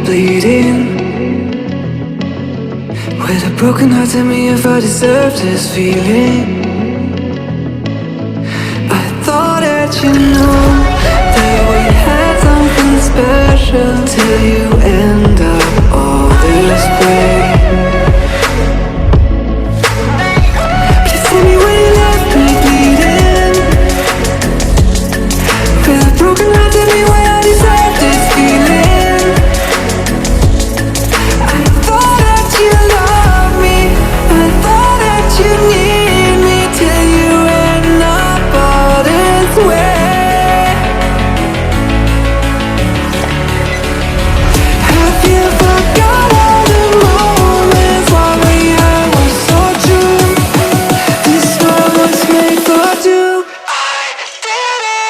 bleeding. With a broken heart, tell me if I deserve this feeling. I thought that you knew that we had something special till you end up all this way. Please tell me when you left me bleeding. With a broken heart, tell me why I deserve this feeling. I thought that you loved me, I thought that you need me till you end up all this way. Have you forgot all the moments while we had was so true? This world was made for two. I did it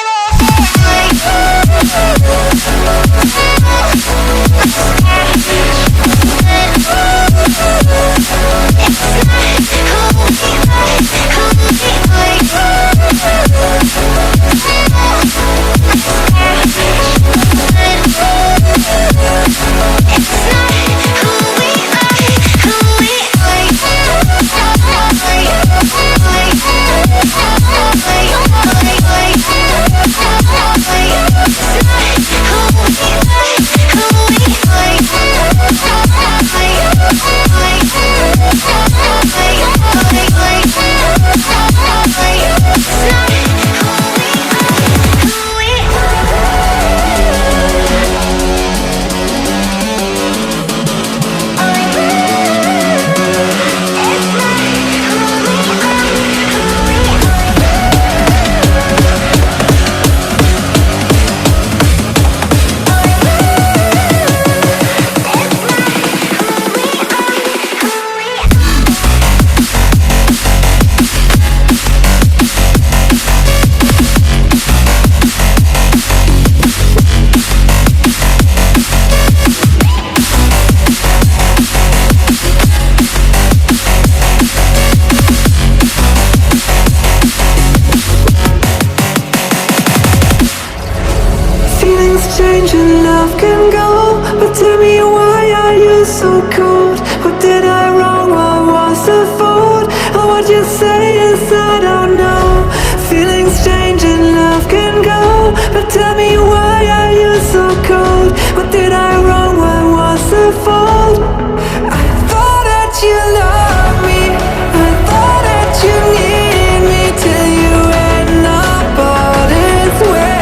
change and love can go, but tell me why are you so cold? What did I wrong? What was the fault? Or what you say is I don't know. Feelings change and love can go, but tell me why are you so cold? What did I wrong? What was the fault? I thought that you loved me, I thought that you need me till you end up all this way.